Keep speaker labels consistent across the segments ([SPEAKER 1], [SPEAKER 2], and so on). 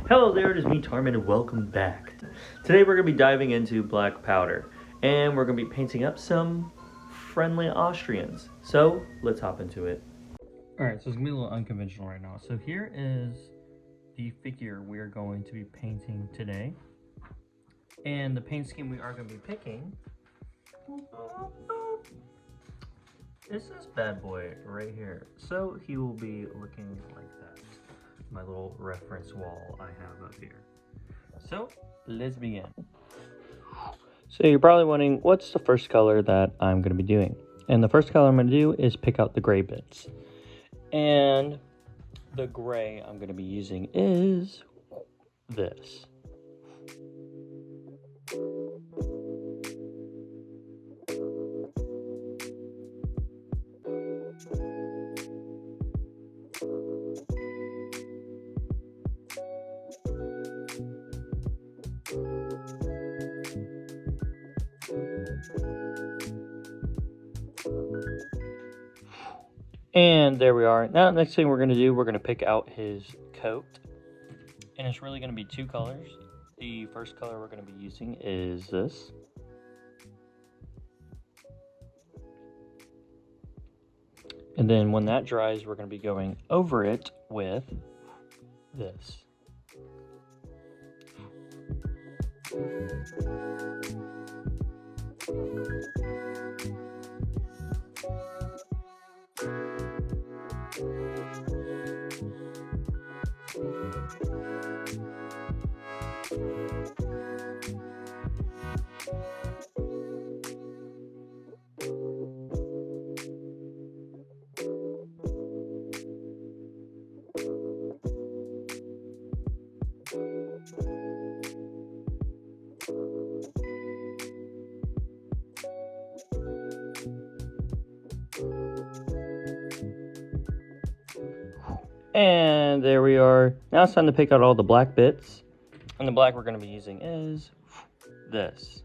[SPEAKER 1] Hello there, it is me, Tarman, and welcome back. Today we're going to be diving into black powder, and we're going to be painting up some friendly Austrians. So, let's hop into it. Alright, so it's going to be a little unconventional right now. So here is the figure we are going to be painting today. And the paint scheme we are going to be picking is this bad boy right here. So he will be looking like that. My little reference wall I have up here. So let's begin. So you're probably wondering, what's the first color that I'm going to be doing? And the first color I'm going to do is pick out the gray bits. And the gray I'm going to be using is this. And there we are. Now, next thing we're going to do, we're going to pick out his coat. And it's really going to be two colors. The first color we're going to be using is this. And then when that dries, we're going to be going over it with this. And there we are. Now it's time to pick out all the black bits. And the black we're going to be using is this.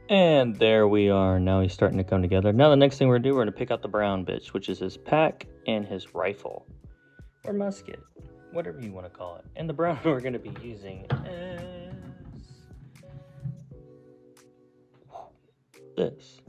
[SPEAKER 1] And there we are. Now he's starting to come together. Now the next thing we're going to do, we're going to pick out the brown bits, which is his pack and his rifle. Or musket. Whatever you want to call it. And the brown we're going to be using is this.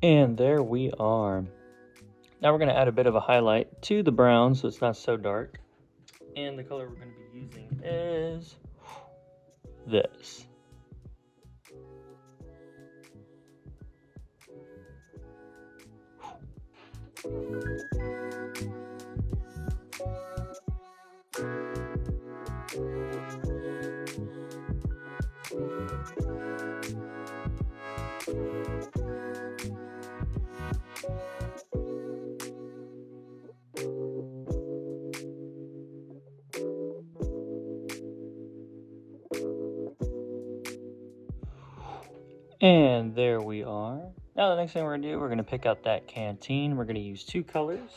[SPEAKER 1] And there we are. Now we're going to add a bit of a highlight to the brown so it's not so dark. And the color we're going to be using is this. And there we are. Now the next thing we're going to do, we're going to pick out that canteen. We're going to use 2 colors.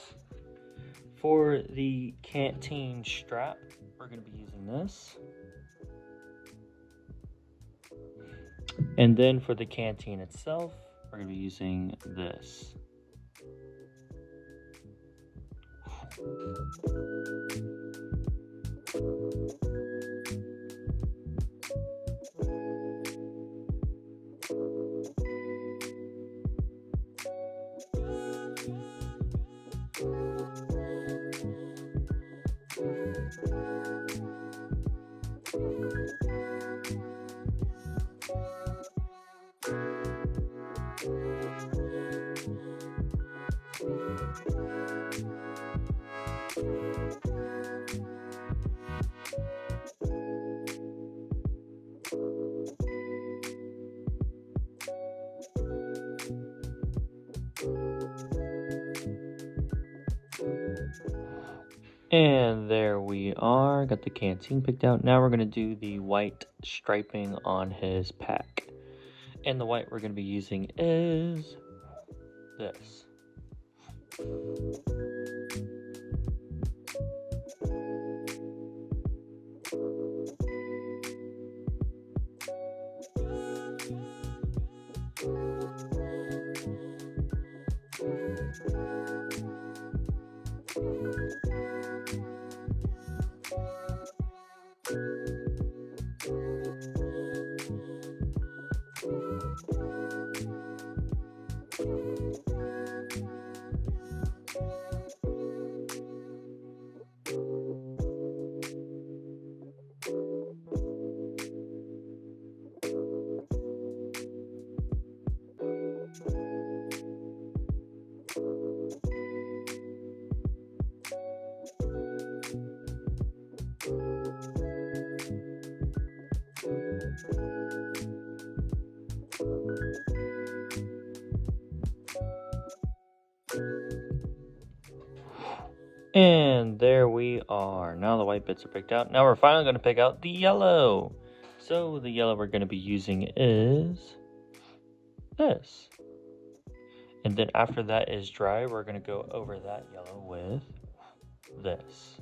[SPEAKER 1] For the canteen strap, we're going to be using this. And then for the canteen itself, we're going to be using this. And there we are, got the canteen picked out. Now we're going to do the white striping on his pack. And the white we're going to be using is this. And there we are. Now the white bits are picked out. Now we're finally going to pick out the yellow. So the yellow we're going to be using is this. And then after that is dry, we're going to go over that yellow with this.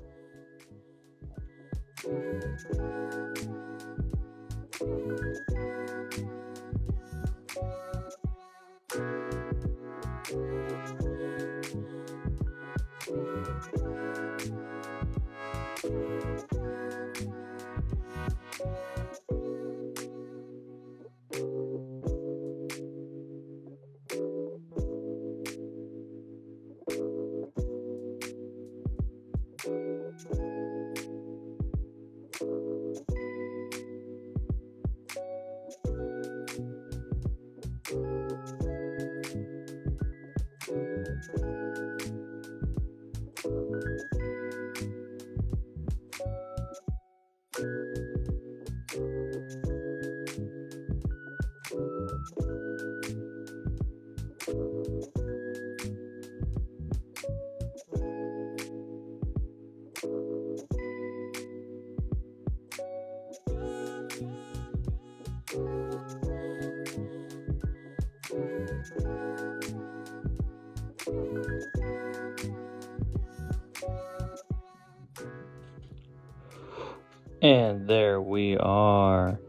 [SPEAKER 1] And there we are.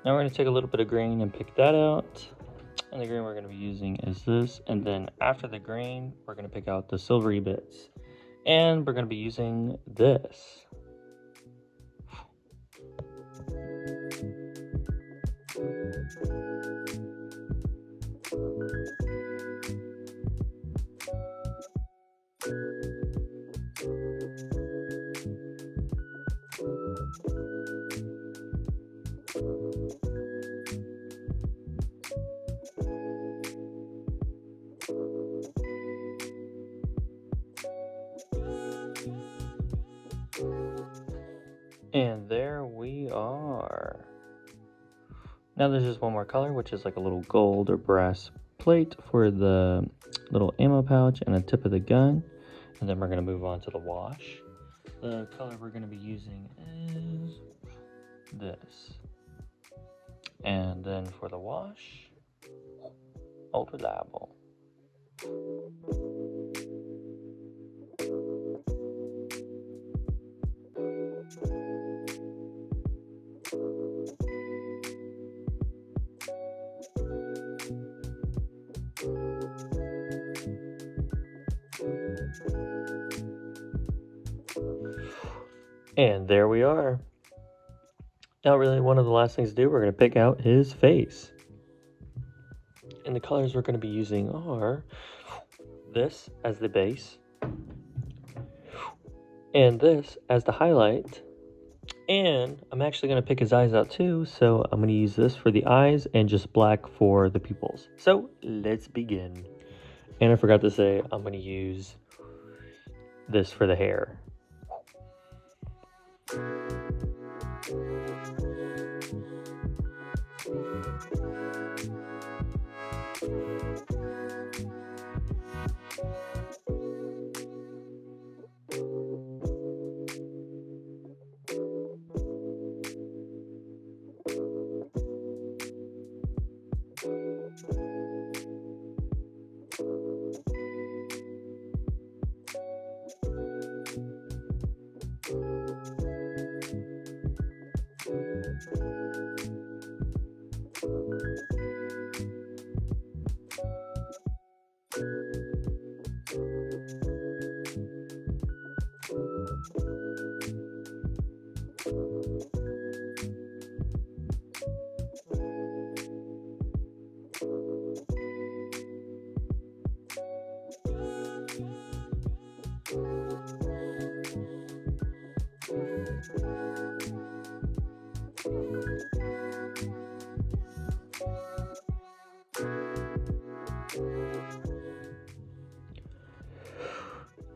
[SPEAKER 1] Now we're going to take a little bit of green and pick that out. And the green we're going to be using is this. And then after the green, we're going to pick out the silvery bits. And we're going to be using this. And there we are. Now there's just one more color, which is like a little gold or brass plate for the little ammo pouch and the tip of the gun. And then we're going to move on to the wash. The color we're going to be using is this. And then for the wash, old reliable. And there we are. Now really one of the last things to do, we're going to pick out his face. And the colors we're going to be using are this as the base, and this as the highlight. And I'm actually going to pick his eyes out too, so I'm going to use this for the eyes and just black for the pupils. So let's begin. And I forgot to say, I'm going to use this for the hair.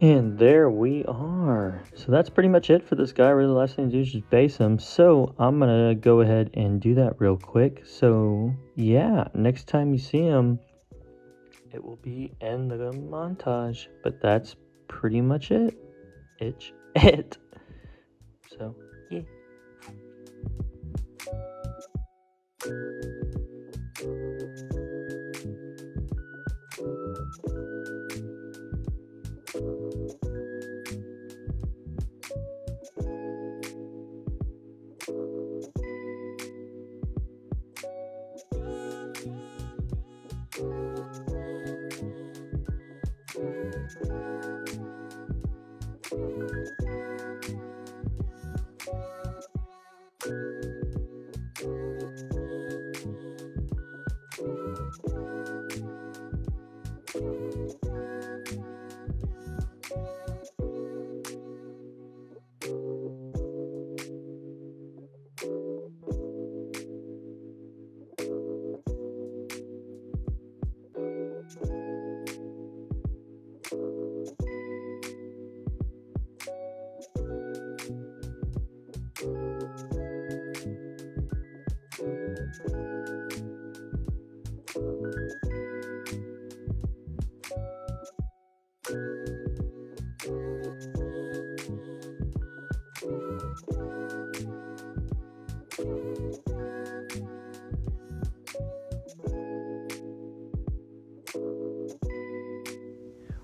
[SPEAKER 1] And there we are. So that's pretty much it for this guy. Really, the last thing to do is just base him. So I'm going to go ahead and do that real quick. So yeah, next time you see him, it will be in the montage. But that's pretty much it. So yeah.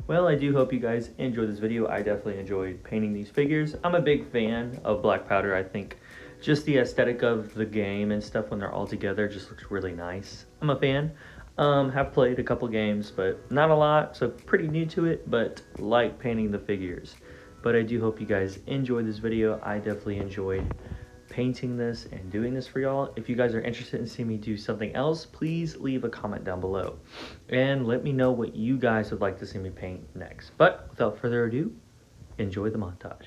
[SPEAKER 1] Well, I do hope you guys enjoyed this video. I definitely enjoyed painting these figures. I'm a big fan of black powder. I think just the aesthetic of the game and stuff when they're all together just looks really nice. I'm a fan. Have played a couple games, but not a lot, so pretty new to it, but like painting the figures. But I do hope you guys enjoyed this video. I definitely enjoyed painting this and doing this for y'all. If you guys are interested in seeing me do something else, please leave a comment down below and let me know what you guys would like to see me paint next. But without further ado, enjoy the montage.